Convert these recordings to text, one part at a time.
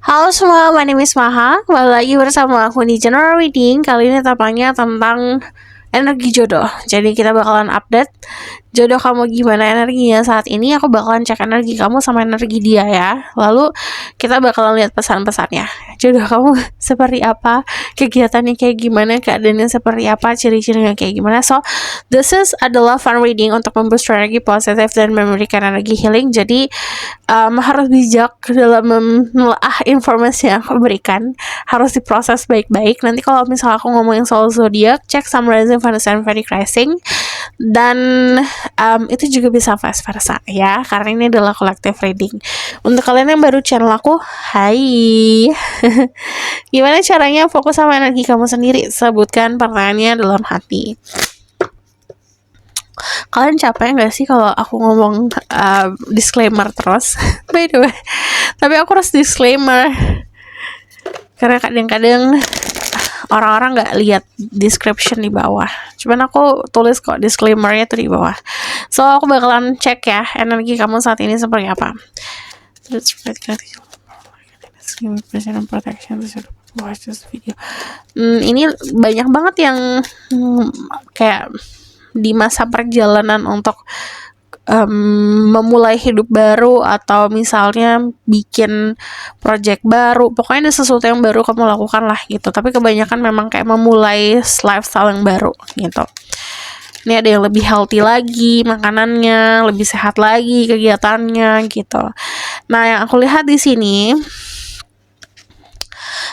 Halo semua, my name is Maha. Kembali lagi bersama aku di General Reading. Kali ini topiknya tentang energi jodoh. Jadi kita bakalan update jodoh kamu gimana energinya saat ini. Aku bakalan cek energi kamu sama energi dia ya. Lalu kita bakalan lihat pesan-pesannya. Jodoh kamu seperti apa, kegiatannya kayak gimana, keadaannya seperti apa, ciri-cirinya kayak gimana. So, this is adalah fun reading untuk memboost energi positif dan memberikan energi healing. Jadi harus bijak dalam menelaah informasi yang aku berikan, harus diproses baik-baik. Nanti kalau misalnya aku ngomongin soal zodiak, cek Sun, Rising, Venus, and Vedic Rising, dan itu juga bisa vice versa ya, karena ini adalah collective reading. Untuk kalian yang baru channel aku, hai. Gimana caranya fokus sama energi kamu sendiri? Sebutkan pertanyaannya dalam hati. Kalian capek gak sih kalau aku ngomong disclaimer terus? By the way, tapi aku harus disclaimer karena kadang-kadang orang-orang gak lihat description di bawah. Cuman aku tulis kok disclaimernya tuh di bawah. So aku bakalan cek ya energi kamu saat ini seperti apa. Protection. Watch this video. Ini banyak banget yang kayak di masa perjalanan untuk memulai hidup baru, atau misalnya bikin project baru. Pokoknya ada sesuatu yang baru kamu lakukan lah gitu. Tapi kebanyakan memang kayak memulai lifestyle yang baru gitu. Ini ada yang lebih healthy lagi makanannya, lebih sehat lagi kegiatannya gitu. Nah, yang aku lihat di sini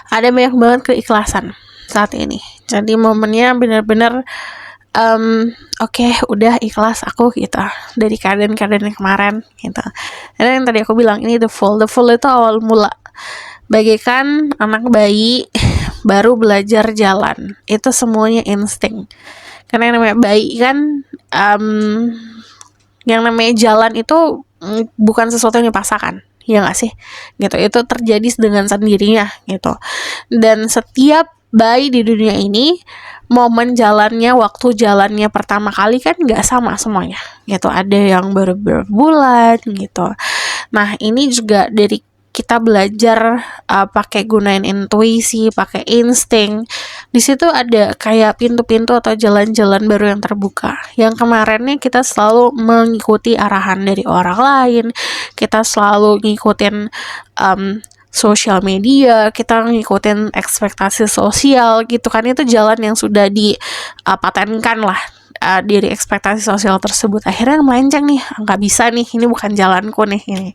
ada banyak banget keikhlasan saat ini. Jadi momennya benar-benar oke, udah ikhlas aku gitu dari keadaan-keadaan yang kemarin gitu. Dan yang tadi aku bilang, ini the full itu awal mula, bagaikan anak bayi baru belajar jalan. Itu semuanya insting, karena yang namanya bayi kan yang namanya jalan itu bukan sesuatu yang dipaksakan, ya nggak sih gitu. Itu terjadi dengan sendirinya gitu. Dan setiap bayi di dunia ini, momen jalannya, waktu jalannya pertama kali kan nggak sama semuanya gitu. Ada yang baru berbulan gitu. Nah, ini juga dari kita belajar pakai gunain intuisi, pakai insting. Di situ ada kayak pintu-pintu atau jalan-jalan baru yang terbuka. Yang kemarinnya kita selalu mengikuti arahan dari orang lain, kita selalu ngikutin sosial media, kita ngikutin ekspektasi sosial gitu kan. Itu jalan yang sudah dipatenkan lah dari ekspektasi sosial tersebut. Akhirnya melenceng nih, nggak bisa nih, ini bukan jalanku nih ini.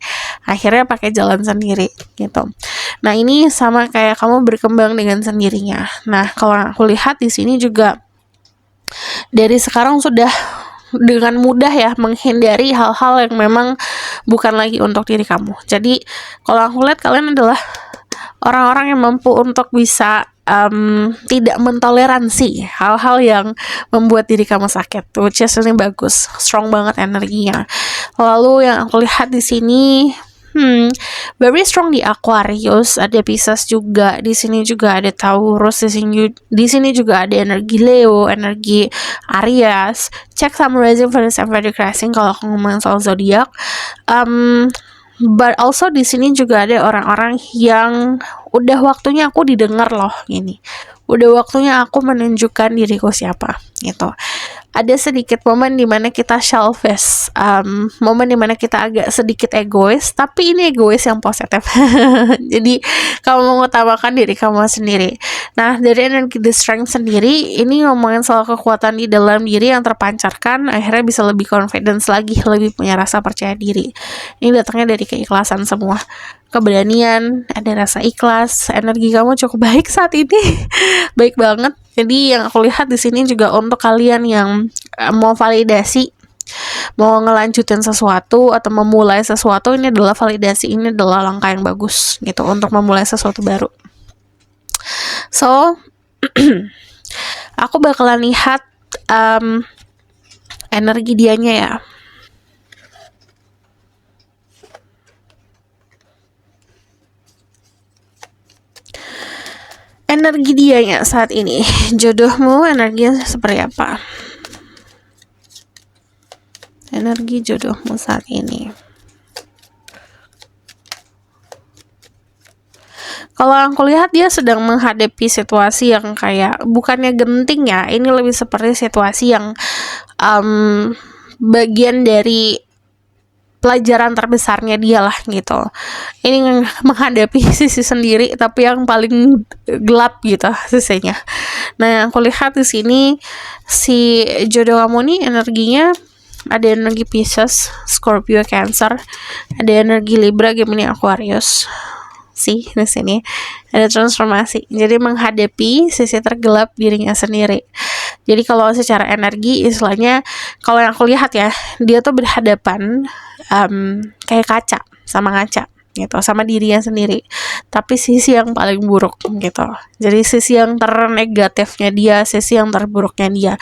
Akhirnya pakai jalan sendiri gitu. Nah, ini sama kayak kamu berkembang dengan sendirinya. Nah, kalau aku lihat di sini juga dari sekarang sudah dengan mudah ya menghindari hal-hal yang memang bukan lagi untuk diri kamu. Jadi kalau aku lihat kalian adalah orang-orang yang mampu untuk bisa tidak mentoleransi hal-hal yang membuat diri kamu sakit. Which is ini bagus, strong banget energinya. Lalu yang aku lihat di sini very strong di Aquarius, ada Pisces juga, di sini juga ada Taurus, di sini juga ada energi Leo, energi Aries. Cek sama Rising, Venus, and Vedic Rising kalau aku ngomongin soal zodiak. But also di sini juga ada orang-orang yang udah waktunya aku didengar loh ini. Udah waktunya aku menunjukkan diriku siapa gitu. Ada sedikit momen dimana kita selfish, momen dimana kita agak sedikit egois, tapi ini egois yang positif. Jadi kamu mengutamakan diri kamu sendiri. Nah, dari energi the strength sendiri, ini ngomongin soal kekuatan di dalam diri yang terpancarkan, akhirnya bisa lebih confidence lagi, lebih punya rasa percaya diri. Ini datangnya dari keikhlasan semua, keberanian, ada rasa ikhlas. Energi kamu cukup baik saat ini. Baik banget. Jadi yang aku lihat di sini juga untuk kalian yang mau validasi, mau ngelanjutin sesuatu atau memulai sesuatu, ini adalah validasi, ini adalah langkah yang bagus gitu untuk memulai sesuatu baru. So, aku bakalan lihat energi dianya ya. Energi dianya saat ini, jodohmu energinya seperti apa? Energi jodohmu saat ini. Kalau aku lihat dia sedang menghadapi situasi yang kayak bukannya genting ya, ini lebih seperti situasi yang bagian dari pelajaran terbesarnya dia lah gitu. Ini menghadapi sisi sendiri tapi yang paling gelap gitu sisinya. Nah, yang aku lihat di sini si jodoh kamu nih energinya ada energi Pisces, Scorpio, Cancer, ada energi Libra, Gemini, Aquarius. Sih di sini ada transformasi. Jadi menghadapi sisi tergelap dirinya sendiri. Jadi kalau secara energi istilahnya, kalau yang aku lihat ya, dia tuh berhadapan kayak kaca sama ngaca gitu, sama dirinya sendiri. Tapi sisi yang paling buruk gitu. Jadi sisi yang ternegatifnya dia, sisi yang terburuknya dia.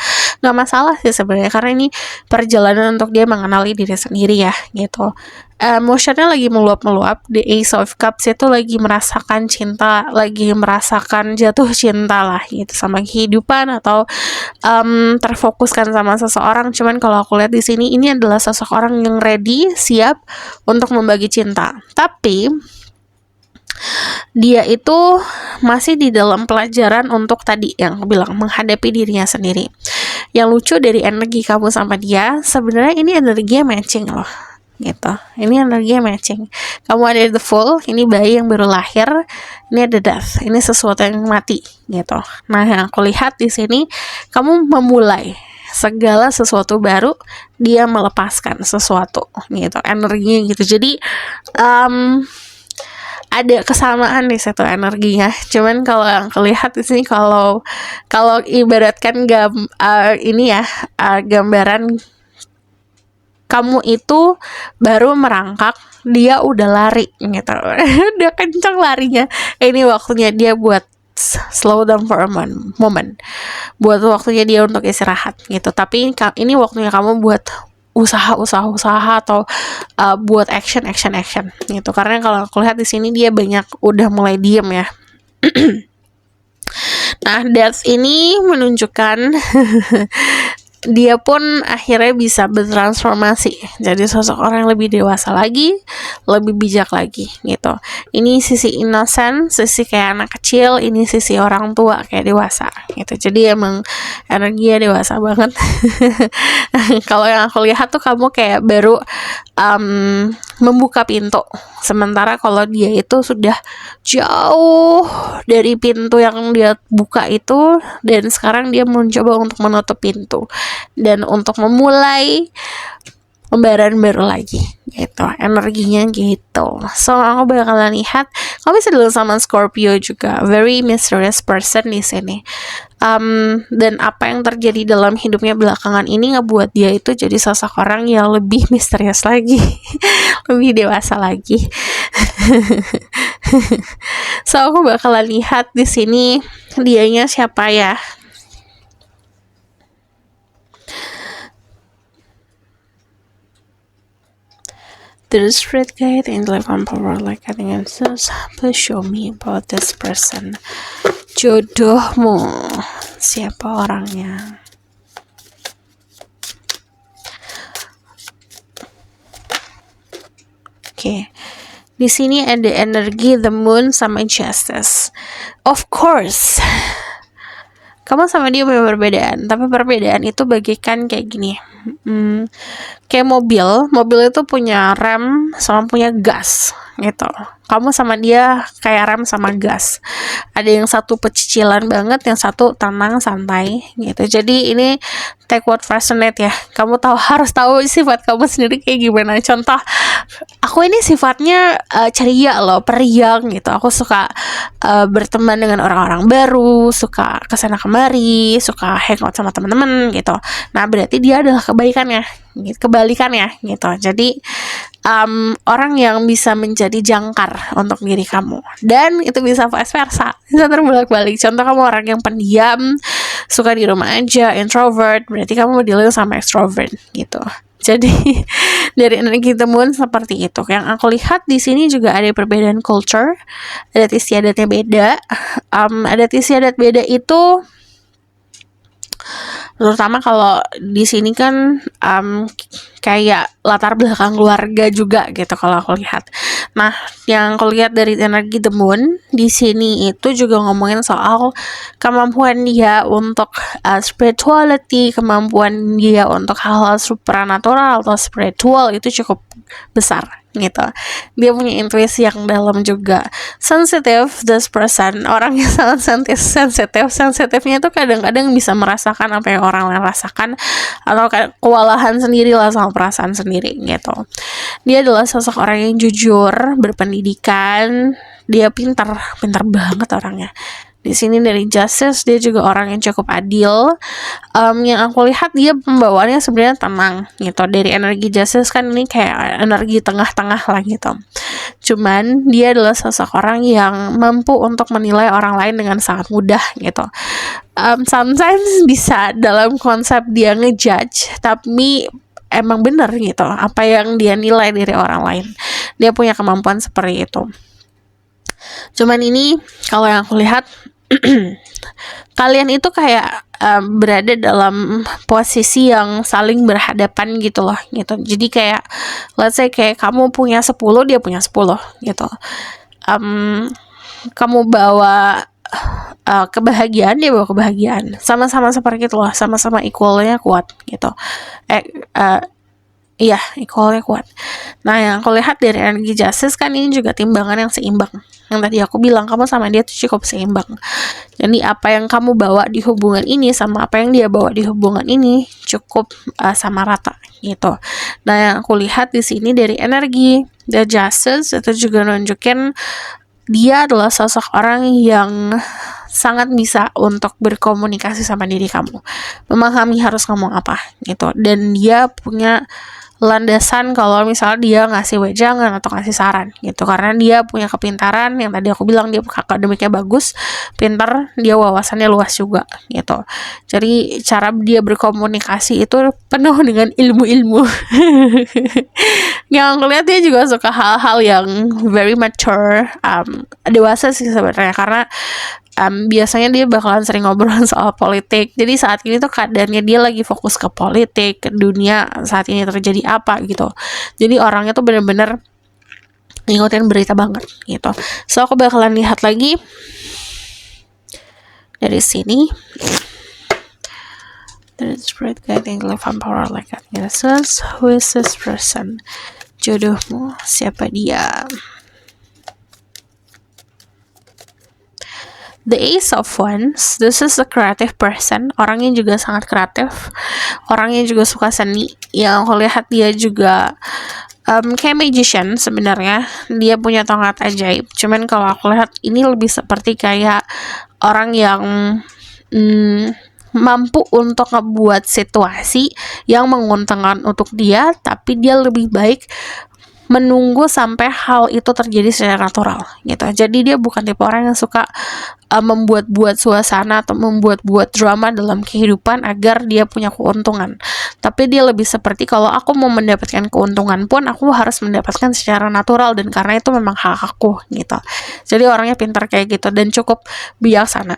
Nggak masalah sih sebenarnya, karena ini perjalanan untuk dia mengenali diri sendiri ya gitu. Emotionnya lagi meluap-meluap. The Ace of Cups itu lagi merasakan cinta, lagi merasakan jatuh cinta lah gitu sama kehidupan, atau terfokuskan sama seseorang. Cuman kalau aku lihat di sini, ini adalah seseorang yang ready, siap untuk membagi cinta. Tapi dia itu masih di dalam pelajaran untuk tadi yang aku bilang, menghadapi dirinya sendiri. Yang lucu dari energi kamu sama dia, sebenarnya ini energinya matching loh gitu. Ini energinya matching. Kamu ada the Fool, ini bayi yang baru lahir, ini ada Death, ini sesuatu yang mati gitu. Nah, yang aku lihat di sini, kamu memulai segala sesuatu baru, dia melepaskan sesuatu gitu, energinya gitu. Jadi ada kesamaan di situ energinya. Cuman kalau yang kelihatan di sini, kalau ibaratkan ini ya, gambaran kamu itu baru merangkak, dia udah lari gitu. Udah kencang larinya. Ini waktunya dia buat slow down for a moment. Buat waktunya dia untuk istirahat gitu. Tapi ini waktunya kamu buat usaha atau buat action gitu. Karena kalau aku lihat di sini dia banyak udah mulai diem ya. Nah, Death ini menunjukkan dia pun akhirnya bisa bertransformasi jadi sosok orang yang lebih dewasa lagi, lebih bijak lagi gitu. Ini sisi innocent, sisi kayak anak kecil, ini sisi orang tua kayak dewasa gitu. Jadi emang energinya dewasa banget. Kalau yang aku lihat tuh kamu kayak baru membuka pintu, sementara kalau dia itu sudah jauh dari pintu yang dia buka itu, dan sekarang dia mencoba untuk menutup pintu dan untuk memulai lembaran baru lagi gitu, energinya gitu. So aku bakalan lihat, kamu bisa dulu sama Scorpio juga, very mysterious person di sini. Dan apa yang terjadi dalam hidupnya belakangan ini ngebuat dia itu jadi sosok orang yang lebih misterius lagi, lebih dewasa lagi. So aku bakalan lihat di sini dianya siapa ya. The Spirit Guide in life and power like cutting answers. Please show me about this person. Jodohmu, siapa orangnya? Oke. Di sini ada energi the moon sama justice. Of course, kamu sama dia punya perbedaan, tapi perbedaan itu bagikan kayak gini. Kayak mobil itu punya rem sama punya gas gitu. Kamu sama dia kayak rem sama gas. Ada yang satu pecicilan banget, yang satu tenang santai gitu. Jadi ini take what resonate ya. Kamu harus tahu sifat kamu sendiri kayak gimana. Contoh, aku ini sifatnya ceria loh, periang gitu. Aku suka berteman dengan orang-orang baru, suka kesana kemari, suka hangout sama teman-teman gitu. Nah, berarti dia adalah kebalikannya gitu. Jadi orang yang bisa menjadi jangkar untuk diri kamu, dan itu bisa vice versa, bisa terbalik-balik. Contoh, kamu orang yang pendiam, suka di rumah aja, introvert, berarti kamu dealing sama extrovert gitu. Jadi dari energi temuan seperti itu. Yang aku lihat di sini juga ada perbedaan culture, adat istiadatnya beda. Adat istiadat beda itu terutama kalau di sini kan kayak latar belakang keluarga juga gitu kalau aku lihat. Nah, yang aku lihat dari energi The Moon di sini itu juga ngomongin soal kemampuan dia untuk spirituality, kemampuan dia untuk hal-hal supernatural atau spiritual itu cukup besar gitu. Dia punya intuisi yang dalam juga. Sensitive, this person, orang yang sangat sensitifnya itu kadang-kadang bisa merasakan apa yang orang lain rasakan, atau kayak kewalahan sendiri lah sama perasaan sendiri gitu. Dia adalah sosok orang yang jujur, berpendidikan, dia pintar banget orangnya. Di sini dari Justice, dia juga orang yang cukup adil. Yang aku lihat dia pembawaannya sebenarnya tenang gitu. Dari energi Justice kan ini kayak energi tengah-tengah lah gitu. Cuman dia adalah sosok orang yang mampu untuk menilai orang lain dengan sangat mudah gitu. Sometimes bisa dalam konsep dia ngejudge, tapi emang bener gitu apa yang dia nilai dari orang lain. Dia punya kemampuan seperti itu. Cuman ini kalau yang aku lihat kalian itu kayak berada dalam posisi yang saling berhadapan gitu loh gitu. Jadi kayak let's say kayak kamu punya 10, dia punya 10 gitu. Kamu bawa kebahagiaan, dia bawa kebahagiaan. Sama-sama seperti itu loh, sama-sama equalnya kuat gitu. Iya, equalnya kuat. Nah, yang aku lihat dari energi Justice kan ini juga timbangan yang seimbang. Yang tadi aku bilang kamu sama dia tuh cukup seimbang. Jadi apa yang kamu bawa di hubungan ini sama apa yang dia bawa di hubungan ini cukup sama rata gitu. Nah, yang aku lihat di sini dari energi The Justice itu juga nunjukin dia adalah sosok orang yang sangat bisa untuk berkomunikasi sama diri kamu, memahami harus ngomong apa gitu, dan dia punya landasan kalau misalnya dia ngasih wejangan atau ngasih saran gitu, karena dia punya kepintaran yang tadi aku bilang dia akademiknya bagus, pintar, dia wawasannya luas juga gitu. Jadi cara dia berkomunikasi itu penuh dengan ilmu-ilmu. Yang aku lihat dia juga suka hal-hal yang very mature, dewasa sih sebenarnya, karena biasanya dia bakalan sering ngobrol soal politik. Jadi saat ini tuh keadaannya dia lagi fokus ke politik, ke dunia saat ini terjadi apa gitu. Jadi orangnya tuh bener-bener ngikutin berita banget gitu. So aku bakalan lihat lagi dari sini. The spirit guiding life and power like that. Yes, who is this person? Jodohmu, siapa dia? The Ace of Wands, this is a creative person, orangnya juga sangat kreatif, orangnya juga suka seni. Yang aku lihat dia juga kayak magician sebenarnya, dia punya tongkat ajaib. Cuman kalau aku lihat ini lebih seperti kayak orang yang mampu untuk ngebuat situasi yang menguntungkan untuk dia, tapi dia lebih baik menunggu sampai hal itu terjadi secara natural gitu. Jadi dia bukan tipe orang yang suka membuat-buat suasana atau membuat-buat drama dalam kehidupan agar dia punya keuntungan. Tapi dia lebih seperti kalau aku mau mendapatkan keuntungan pun aku harus mendapatkan secara natural, dan karena itu memang hak aku gitu. Jadi orangnya pintar kayak gitu dan cukup bijaksana.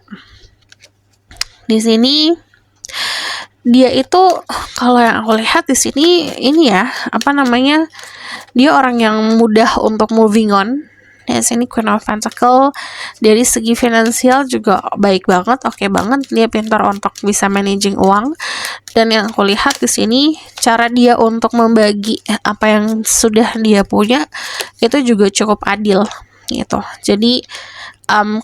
Di sini dia itu kalau yang aku lihat di sini ini ya, dia orang yang mudah untuk moving on. Ya, sini Queen of Pentacle, dari segi finansial juga baik banget, oke banget. Dia pintar untuk bisa managing uang. Dan yang aku lihat di sini cara dia untuk membagi apa yang sudah dia punya itu juga cukup adil gitu. Jadi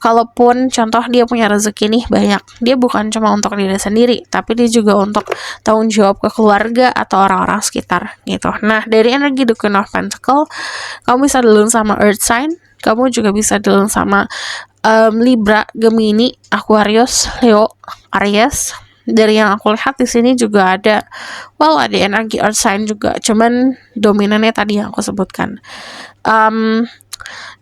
kalaupun contoh dia punya rezeki nih banyak, dia bukan cuma untuk diri sendiri, tapi dia juga untuk tanggung jawab ke keluarga atau orang-orang sekitar gitu. Nah, dari energi The Queen of Pentacle, kamu bisa dealing sama Earth sign, kamu juga bisa dealing sama Libra, Gemini, Aquarius, Leo, Aries. Dari yang aku lihat di sini juga ada energi Earth sign juga, cuman dominannya tadi yang aku sebutkan.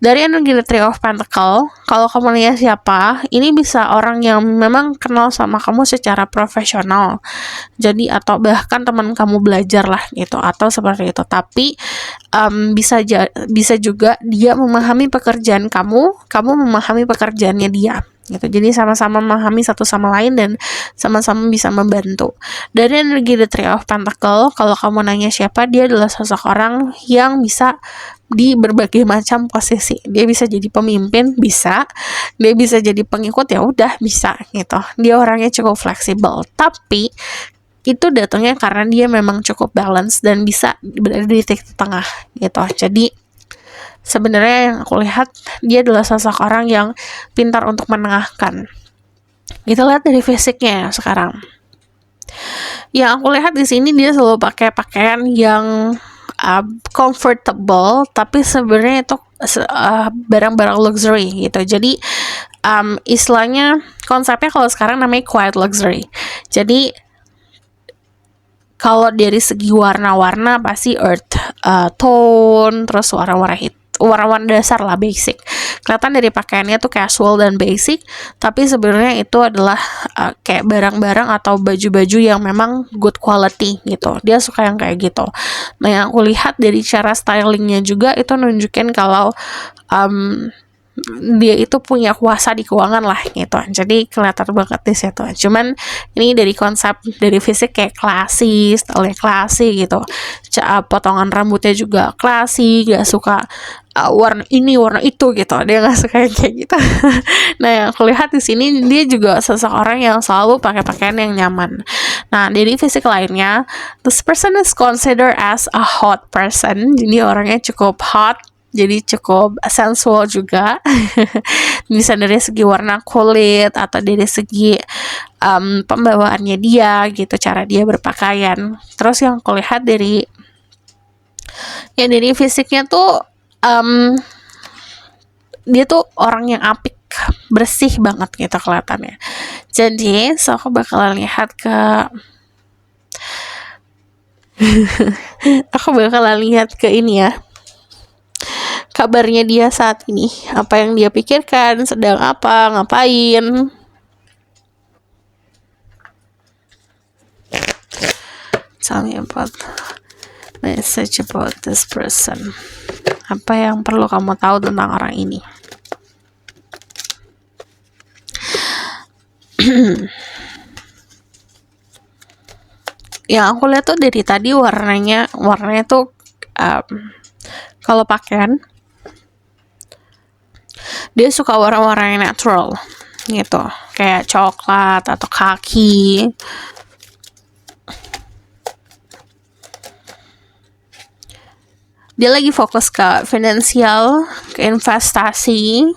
Dari energi The Three of Pentacle, kalau kamu lihat siapa, ini bisa orang yang memang kenal sama kamu secara profesional. Jadi atau bahkan teman kamu belajar lah gitu, atau seperti itu. Tapi bisa juga dia memahami pekerjaan kamu memahami pekerjaannya dia. gitu. Jadi sama-sama memahami satu sama lain dan sama-sama bisa membantu. Dari energi The Three of Pentacle, kalau kamu nanya siapa, dia adalah sosok orang yang bisa di berbagai macam posisi. Dia bisa jadi pemimpin, bisa. Dia bisa jadi pengikut, ya udah bisa gitu. Dia orangnya cukup fleksibel. Tapi itu datangnya karena dia memang cukup balance dan bisa berada di titik tengah gitu. Jadi sebenarnya yang aku lihat, dia adalah sosok orang yang pintar untuk menengahkan. Kita lihat dari fisiknya sekarang. Yang aku lihat di sini, dia selalu pakai pakaian yang comfortable, tapi sebenarnya itu barang-barang luxury gitu. Jadi istilahnya, konsepnya kalau sekarang namanya quiet luxury. Jadi kalau dari segi warna-warna pasti earth tone, terus warna-warna dasar lah, basic. Kelihatan dari pakaiannya tuh casual dan basic, tapi sebenarnya itu adalah kayak barang-barang atau baju-baju yang memang good quality gitu. Dia suka yang kayak gitu. Nah, yang aku lihat dari cara stylingnya juga itu nunjukin kalau dia itu punya kuasa di keuangan lah gitu. Jadi kelihatan banget di situ. Cuman ini dari konsep, dari fisik kayak klasik, style klasik gitu. Potongan rambutnya juga klasik, gak suka warna ini warna itu gitu. Dia gak suka yang kayak gitu. Nah, yang aku lihat di sini, dia juga seseorang yang selalu pakai pakaian yang nyaman. Nah, dari fisik lainnya, this person is considered as a hot person. Jadi orangnya cukup hot, jadi cukup sensual juga. Bisa dari segi warna kulit atau dari segi pembawaannya dia gitu, cara dia berpakaian. Terus yang aku lihat dari fisiknya tuh, dia tuh orang yang apik, bersih banget gitu kelihatannya. Jadi aku bakalan lihat ke ini ya, kabarnya dia saat ini, apa yang dia pikirkan, sedang apa, ngapain. Tell me about message about this person. Apa yang perlu kamu tahu tentang orang ini? Yang aku lihat tuh dari tadi warnanya tuh kalau pakaian, dia suka warna-warna yang natural gitu, kayak coklat atau kaki. Dia lagi fokus ke finansial, ke investasi.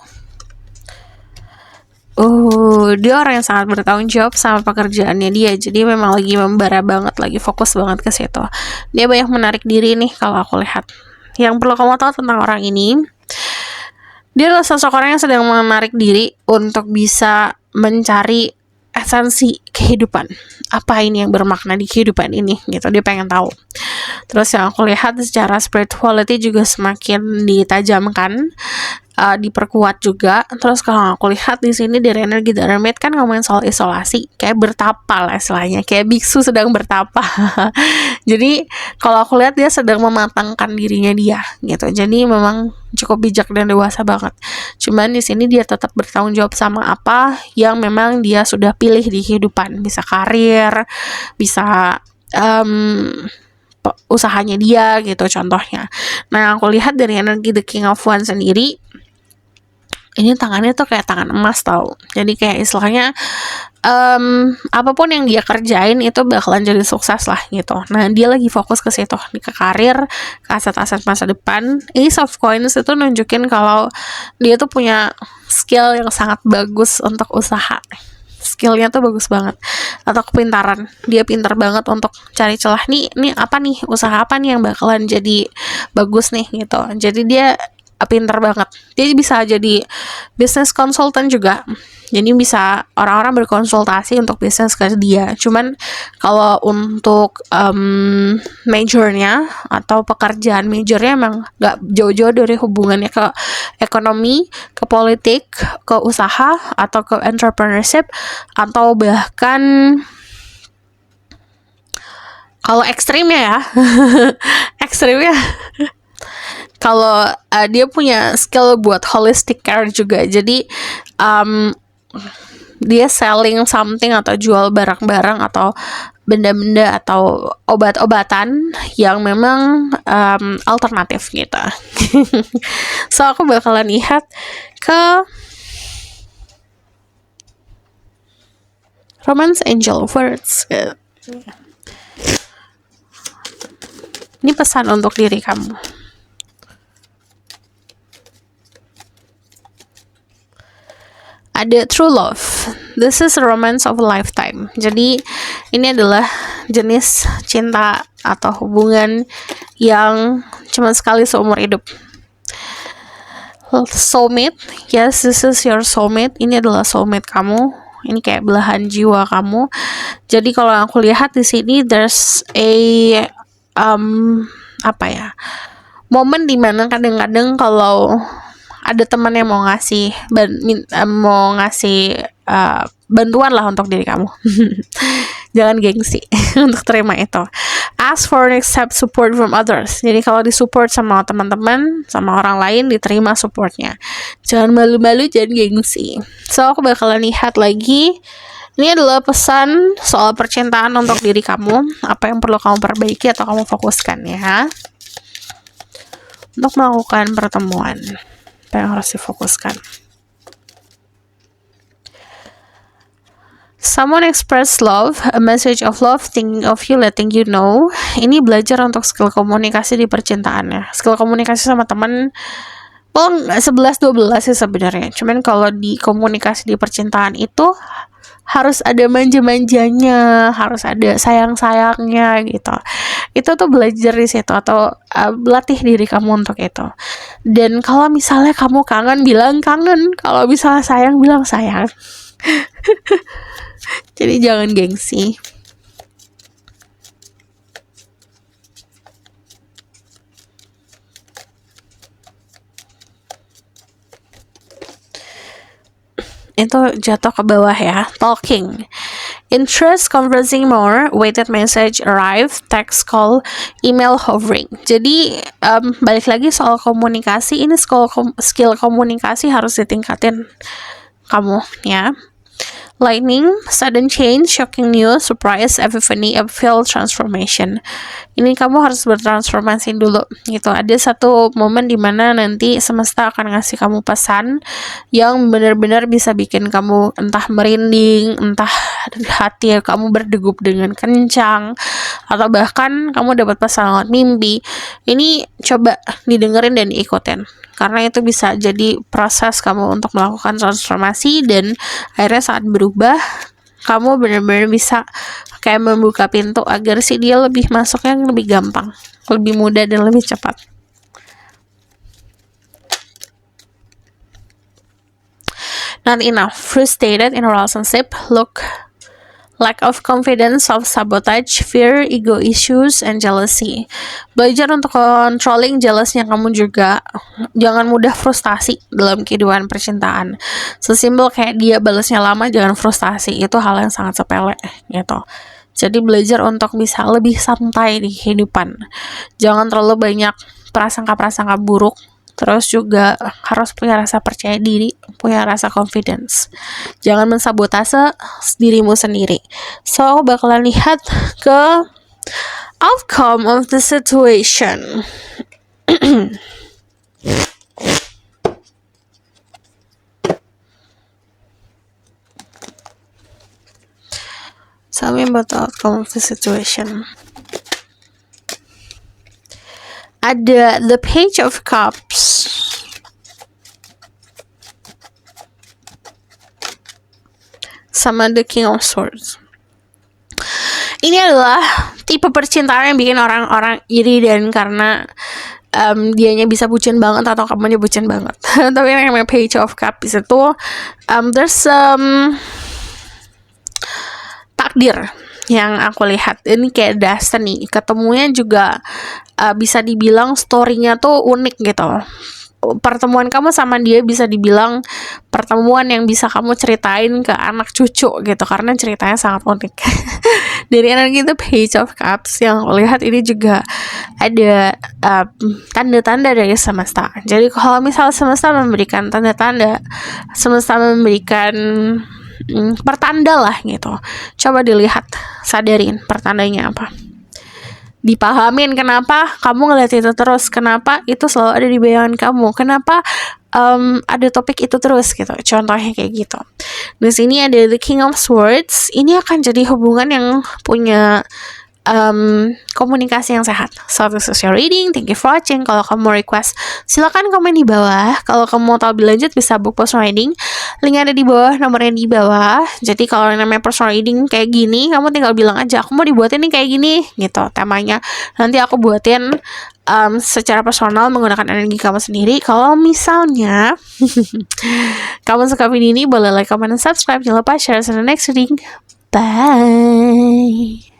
Dia orang yang sangat bertanggung jawab sama pekerjaannya dia. Jadi memang lagi membara banget, lagi fokus banget ke situ. Dia banyak menarik diri nih kalau aku lihat. Yang perlu kamu tahu tentang orang ini, dia adalah sosok orang yang sedang menarik diri untuk bisa mencari esensi kehidupan. Apa ini yang bermakna di kehidupan ini gitu, dia pengen tahu. Terus yang aku lihat secara spirituality juga semakin ditajamkan, diperkuat juga. Terus kalau aku lihat di sini dari energi The Hermit kan ngomongin soal isolasi, kayak bertapa lah istilahnya, kayak biksu sedang bertapa. Jadi kalau aku lihat dia sedang mematangkan dirinya dia gitu. Jadi memang cukup bijak dan dewasa banget. Cuman di sini dia tetap bertanggung jawab sama apa yang memang dia sudah pilih di kehidupan. Bisa karir, bisa usahanya dia gitu contohnya. Nah, yang aku lihat dari energi The King of Wands sendiri, ini tangannya tuh kayak tangan emas tau. Jadi kayak istilahnya apapun yang dia kerjain itu bakalan jadi sukses lah gitu. Nah, dia lagi fokus ke situ, ke karir, ke aset-aset masa depan. Ace of Coins itu nunjukin kalau dia tuh punya skill yang sangat bagus untuk usaha. Skillnya tuh bagus banget, atau kepintaran, dia pintar banget untuk cari celah nih apa nih, usaha apa nih yang bakalan jadi bagus nih gitu. Jadi dia pintar banget, dia bisa jadi business consultant juga. Jadi bisa orang-orang berkonsultasi untuk bisnis ke dia. Cuman kalau untuk majornya atau pekerjaan majornya emang gak jauh-jauh dari hubungannya ke ekonomi, ke politik, ke usaha, atau ke entrepreneurship, atau bahkan kalau ekstrimnya ya ekstrimnya kalau dia punya skill buat holistic care juga. Jadi dia selling something atau jual barang-barang atau benda-benda atau obat-obatan yang memang alternatif gitu. So aku bakalan lihat ke Romance Angel Words. Ini pesan untuk diri kamu. Ada true love. This is a romance of a lifetime. Jadi ini adalah jenis cinta atau hubungan yang cuma sekali seumur hidup. Soulmate. Yes, this is your soulmate. Ini adalah soulmate kamu. Ini kayak belahan jiwa kamu. Jadi kalau aku lihat di sini there's a momen dimana kadang-kadang kalau ada teman yang mau ngasih bantuan lah untuk diri kamu. Jangan gengsi untuk terima itu. Ask for and accept support from others. Jadi kalau disupport sama teman-teman, sama orang lain, diterima supportnya. Jangan malu-malu, jangan gengsi. So aku bakalan lihat lagi. Ini adalah pesan soal percintaan untuk diri kamu. Apa yang perlu kamu perbaiki atau kamu fokuskan ya. Untuk melakukan pertemuan. Apa yang harus difokuskan. Someone express love, a message of love, thinking of you, letting you know. Ini belajar untuk skill komunikasi di percintaan ya. Skill komunikasi sama teman, 11-12 sih sebenarnya. Cuman kalau di komunikasi di percintaan itu harus ada manja-manjanya, harus ada sayang-sayangnya gitu. Itu tuh belajar di situ atau latih diri kamu untuk itu. Dan kalau misalnya kamu kangen, bilang kangen. Kalau misalnya sayang, bilang sayang. Jadi jangan gengsi. Itu jatuh ke bawah ya. Talking. Interest, conversing more, waited message, arrive, text, call, email, hovering. Jadi balik lagi soal komunikasi. Ini skill komunikasi harus ditingkatin kamu ya. Lightning, sudden change, shocking news, surprise, epiphany, uphill, transformation. Ini kamu harus bertransformasi dulu gitu. Ada satu momen dimana nanti semesta akan ngasih kamu pesan yang benar-benar bisa bikin kamu entah merinding, entah hati kamu berdegup dengan kencang, atau bahkan kamu dapat pesan lewat mimpi. Ini coba didengerin dan diikutin. Karena itu bisa jadi proses kamu untuk melakukan transformasi dan akhirnya saat berubah kamu benar-benar bisa kayak membuka pintu agar si dia lebih masuknya lebih gampang, lebih mudah dan lebih cepat. Not enough, frustrated in a relationship, lack of confidence, self-sabotage, fear, ego issues, and jealousy. Belajar untuk controlling jealousnya kamu juga. Jangan mudah frustasi dalam kehidupan percintaan. Sesimpel kayak dia balasnya lama, jangan frustasi. Itu hal yang sangat sepele gitu. Jadi belajar untuk bisa lebih santai di kehidupan. Jangan terlalu banyak prasangka-prasangka buruk. Terus juga harus punya rasa percaya diri, punya rasa confidence. Jangan mensabotase dirimu sendiri. So, aku bakalan lihat ke outcome of the situation. Tell me about the outcome of the situation. Ada the Page of Cups. Sama the King of Swords. Ini adalah tipe percintaan yang bikin orang-orang iri dan karena dianya bisa bucin banget atau kamunya bucin banget. Tapi yang namanya Page of Cups itu there's takdir yang aku lihat. Ini kayak destiny. Ketemunya juga bisa dibilang story-nya tuh unik gitu. pertemuan kamu sama dia bisa dibilang pertemuan yang bisa kamu ceritain ke anak cucu gitu, karena ceritanya sangat unik. Dari energi itu Page of Cups yang lihat ini juga ada tanda-tanda dari semesta. Jadi kalau misal semesta memberikan tanda-tanda, semesta memberikan pertanda lah gitu, coba dilihat, sadarin pertandanya apa, dipahamin kenapa kamu ngeliat itu terus, kenapa itu selalu ada di bayangan kamu, kenapa ada topik itu terus gitu. Contohnya kayak gitu. Di sini ada The King of Swords. Ini akan jadi hubungan yang punya komunikasi yang sehat. So this is your reading. Thank you for watching. Kalau kamu mau request, silakan komen di bawah. Kalau kamu mau tahu lebih lanjut, bisa book personal reading. Link ada di bawah, nomornya di bawah. Jadi kalau yang namanya personal reading kayak gini, kamu tinggal bilang aja, aku mau dibuatin nih kayak gini gitu temanya. Nanti aku buatin secara personal menggunakan energi kamu sendiri. Kalau misalnya kamu suka video ini, boleh like, comment, dan subscribe. Jangan lupa share in the next reading. Bye.